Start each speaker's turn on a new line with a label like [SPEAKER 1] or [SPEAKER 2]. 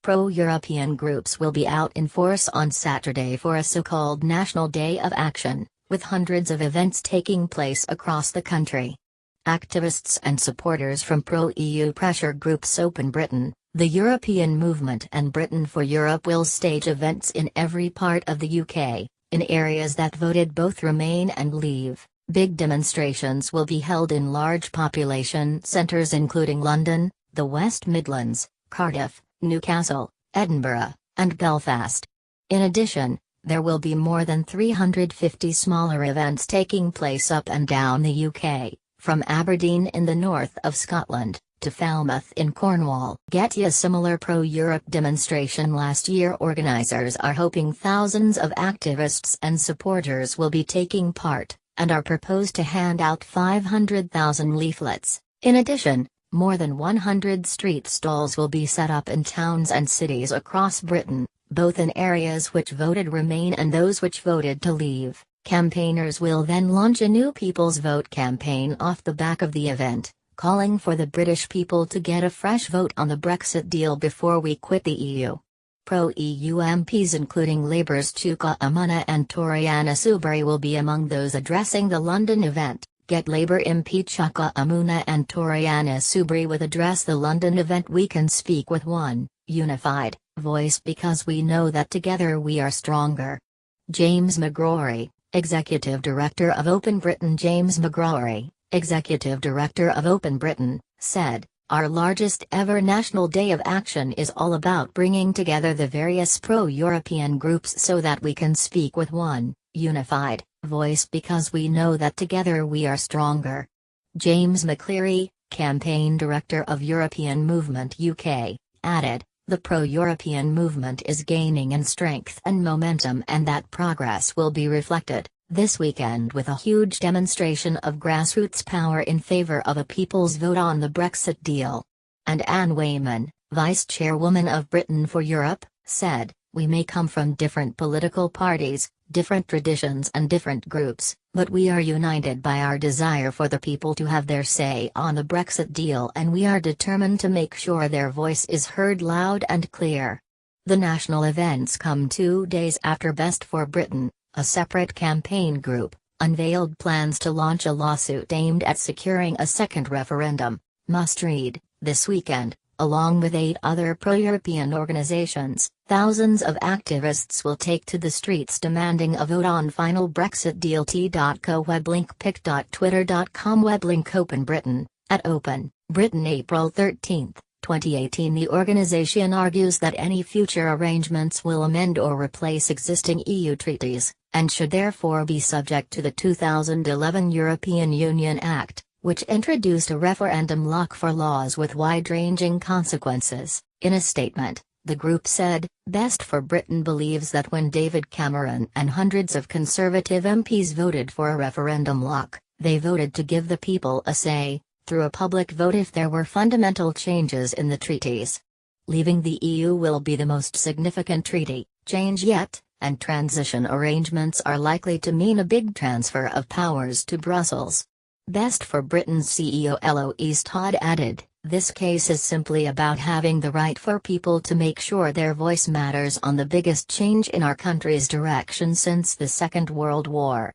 [SPEAKER 1] Pro-European groups will be out in force on Saturday for a so-called National Day of Action, with hundreds of events taking place across the country. Activists and supporters from pro-EU pressure groups Open Britain, the European Movement and Britain for Europe will stage events in every part of the UK, in areas that voted both Remain and Leave. Big demonstrations will be held in large population centres including London, the West Midlands, Cardiff, Newcastle, Edinburgh, and Belfast. In addition, there will be more than 350 smaller events taking place up and down the UK, from Aberdeen in the north of Scotland, to Falmouth in Cornwall. Getting a similar pro-Europe demonstration last year. Organisers are hoping thousands of activists and supporters will be taking part, and are proposed to hand out 500,000 leaflets. In addition, more than 100 street stalls will be set up in towns and cities across Britain, both in areas which voted Remain and those which voted to Leave. Campaigners will then launch a new People's Vote campaign off the back of the event, calling for the British people to get a fresh vote on the Brexit deal before we quit the EU. Pro-EU MPs including Labour's Chuka Umunna and Toriana Soubry will be among those addressing the London event. Get Labour MP Chuka Umunna and Toriana Soubry will address the London event. We can speak with one, unified, voice because we know that together we are stronger. James McGrory, Executive Director of Open Britain. James McGrory, Executive Director of Open Britain, said, "Our largest ever National Day of Action is all about bringing together the various pro-European groups so that we can speak with one, unified, voice because we know that together we are stronger." James McCleary, Campaign Director of European Movement UK, added, "The pro-European movement is gaining in strength and momentum and that progress will be reflected this weekend with a huge demonstration of grassroots power in favour of a people's vote on the Brexit deal." And Anne Wayman, Vice Chairwoman of Britain for Europe, said, "We may come from different political parties, different traditions and different groups, but we are united by our desire for the people to have their say on the Brexit deal and we are determined to make sure their voice is heard loud and clear." The national events come 2 days after Best for Britain, a separate campaign group, unveiled plans to launch a lawsuit aimed at securing a second referendum, must read, this weekend. Along with 8 other pro-European organizations, thousands of activists will take to the streets demanding a vote on final Brexit deal. T.co weblink pic.twitter.com weblink Open Britain, at Open Britain April 13, 2018. The organization argues that any future arrangements will amend or replace existing EU treaties, and should therefore be subject to the 2011 European Union Act, which introduced a referendum lock for laws with wide-ranging consequences. In a statement, the group said, "Best for Britain believes that when David Cameron and hundreds of Conservative MPs voted for a referendum lock, they voted to give the people a say, through a public vote if there were fundamental changes in the treaties. Leaving the EU will be the most significant treaty change yet, and transition arrangements are likely to mean a big transfer of powers to Brussels." Best for Britain's CEO Eloise Todd added, "This case is simply about having the right for people to make sure their voice matters on the biggest change in our country's direction since the Second World War."